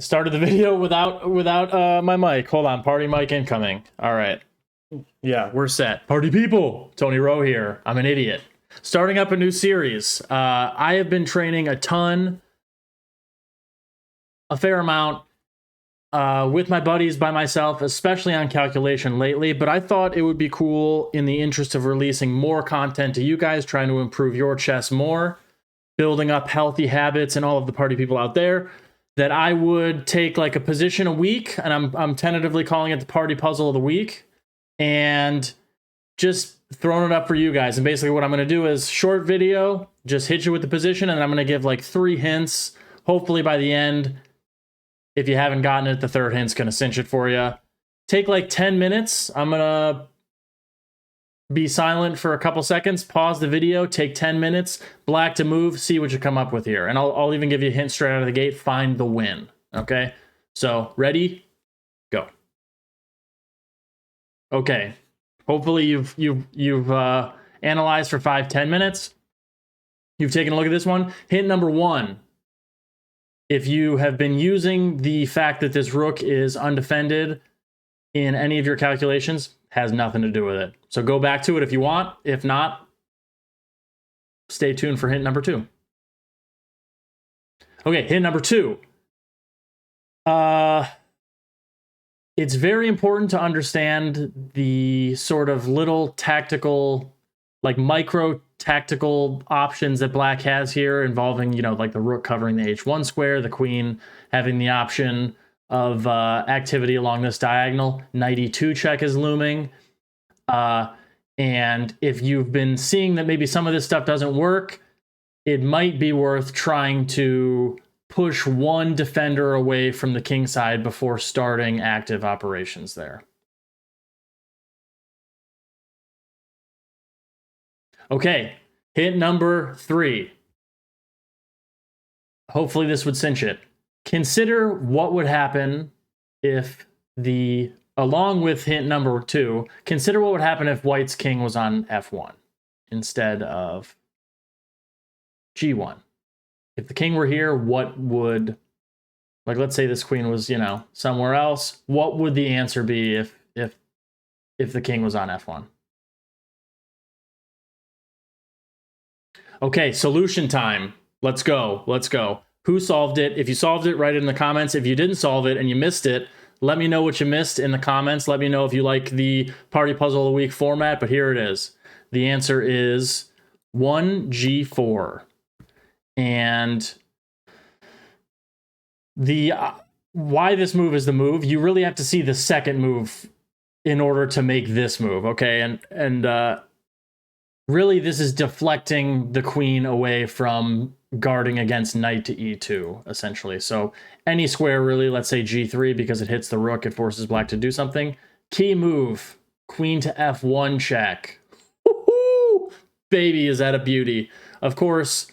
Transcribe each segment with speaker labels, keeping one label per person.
Speaker 1: started the video without my mic. Hold on, party mic incoming. All right. Yeah, we're set. Party people, Tony Rowe here. I'm an idiot. Starting up a new series. I have been training a fair amount, with my buddies, by myself, especially on calculation lately, but I thought it would be cool in the interest of releasing more content to you guys, trying to improve your chess more, building up healthy habits and all of the party people out there, that I would take like a position a week, and I'm tentatively calling it the party puzzle of the week, and just throwing it up for you guys. And basically what I'm going to do is short video, just hit you with the position, and then I'm going to give like 3 hints. Hopefully by the end, if you haven't gotten it, the third hint's going to cinch it for you. Take like 10 minutes. I'm going to be silent for a couple seconds, pause the video, take 10 minutes, black to move, see what you come up with here. And I'll even give you a hint straight out of the gate, find the win. Okay? So, ready? Go. Okay. Hopefully you've analyzed for 5-10 minutes. You've taken a look at this one. Hint number 1. If you have been using the fact that this rook is undefended in any of your calculations, has nothing to do with it. So go back to it if you want. If not, stay tuned for hint number 2. Okay, hint number 2. It's very important to understand the sort of little tactical, like micro tactical options that black has here, involving, you know, like the rook covering the h1 square, the queen having the option of activity along this diagonal, knight e2 check is looming. And if you've been seeing that maybe some of this stuff doesn't work, it might be worth trying to push one defender away from the king side before starting active operations there. Okay, hint number 3. Hopefully this would cinch it. Consider what would happen if along with hint number 2, consider what would happen if white's king was on f1 instead of g1. If the king were here, what would, like, let's say this queen was, you know, somewhere else, what would the answer be if the king was on f1? Okay, solution time. Let's go. Let's go. Who solved it? If you solved it, write it in the comments. If you didn't solve it and you missed it, let me know what you missed in the comments. Let me know if you like the Party Puzzle of the Week format, but here it is. The answer is 1g4. And why this move is the move, you really have to see the second move in order to make this move, okay? And really this is deflecting the queen away from guarding against knight to e2, essentially. So any square, really, let's say g3, because it hits the rook, it forces black to do something. Key move, queen to f1 check. Woohoo! Baby, is that a beauty. Of course,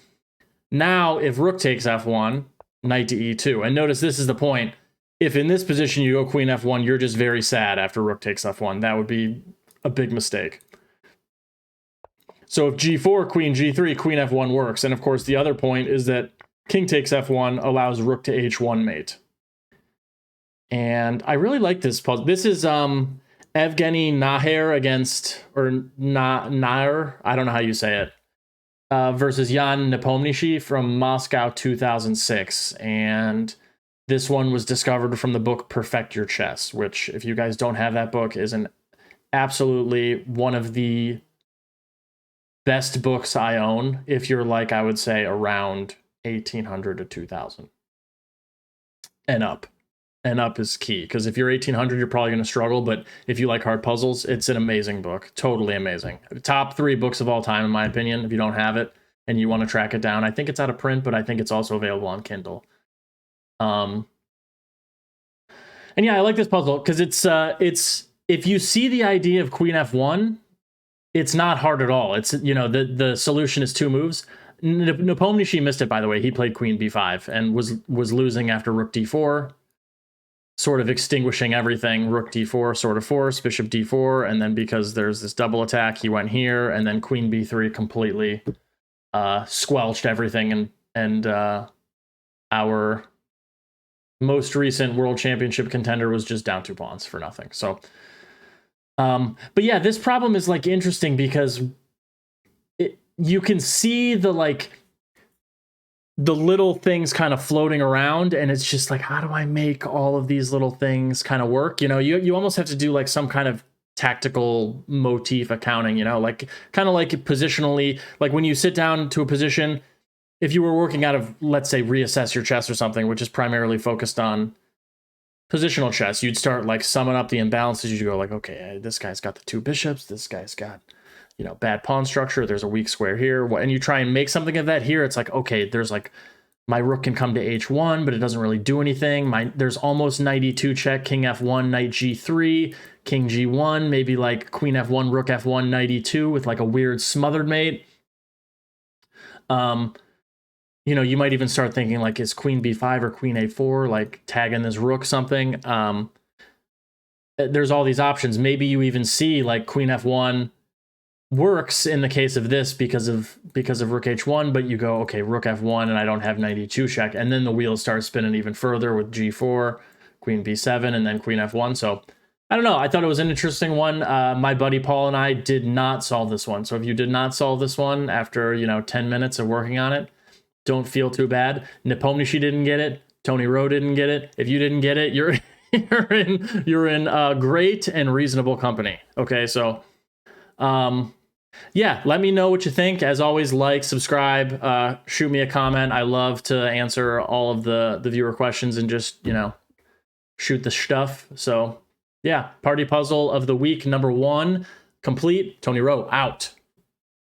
Speaker 1: now if rook takes f1, knight to e2. And notice this is the point. If in this position you go queen f1, you're just very sad after rook takes f1. That would be a big mistake. So if g4, queen g3, queen f1 works. And of course, the other point is that king takes f1 allows rook to h1 mate. And I really like this puzzle. This is Evgeny Naher against, or Nair, I don't know how you say it, versus Jan Nepomniachtchi from Moscow 2006. And this one was discovered from the book Perfect Your Chess, which, if you guys don't have that book, is absolutely one of the best books I own, if you're like, I would say, around 1800 to 2000 and up. And up is key, because if you're 1800, you're probably going to struggle, but if you like hard puzzles, it's an amazing book. Totally amazing. Top 3 books of all time, in my opinion, if you don't have it and you want to track it down. I think it's out of print, but I think it's also available on Kindle. And yeah, I like this puzzle because it's if you see the idea of queen f1, it's not hard at all. It's, you know, the solution is 2 moves. Nepomniachtchi missed it, by the way. He played queen b5 and was losing after rook d4, sort of extinguishing everything. Rook d4, sort of force, bishop d4, and then because there's this double attack, he went here, and then queen b3 completely squelched everything, and our most recent world championship contender was just down 2 pawns for nothing. So, but yeah, this problem is like interesting because you can see the little things kind of floating around, and it's just like, how do I make all of these little things kind of work? You know, you almost have to do like some kind of tactical motif accounting, you know, like kind of like positionally, like when you sit down to a position, if you were working out of, let's say, reassess your chess or something, which is primarily focused on positional chess, you'd start like summing up the imbalances. You'd go like, okay, this guy's got the 2 bishops, this guy's got, you know, bad pawn structure, there's a weak square here, and you try and make something of that. Here it's like, okay, there's like, my rook can come to h1, but it doesn't really do anything. There's almost knight e2 check, king f1, knight g3, king g1, maybe like queen f1, rook f1, knight e2 with like a weird smothered mate. You know, you might even start thinking like, is queen b5 or queen a4, like tagging this rook something? There's all these options. Maybe you even see like queen f1 works in the case of this because of rook h1, but you go, okay, rook f1 and I don't have knight e2 check, and then the wheels start spinning even further with g4, queen b7, and then queen f1. So I don't know, I thought it was an interesting one. My buddy Paul and I did not solve this one, so if you did not solve this one after, you know, 10 minutes of working on it, don't feel too bad. Nepomniachtchi didn't get it, Tony Rowe didn't get it. If you didn't get it, you're in great and reasonable company. Okay, so yeah, let me know what you think. As always, like, subscribe, shoot me a comment. I love to answer all of the viewer questions and just, you know, shoot the stuff. So yeah, party puzzle of the week number 1 complete. Tony Rowe out.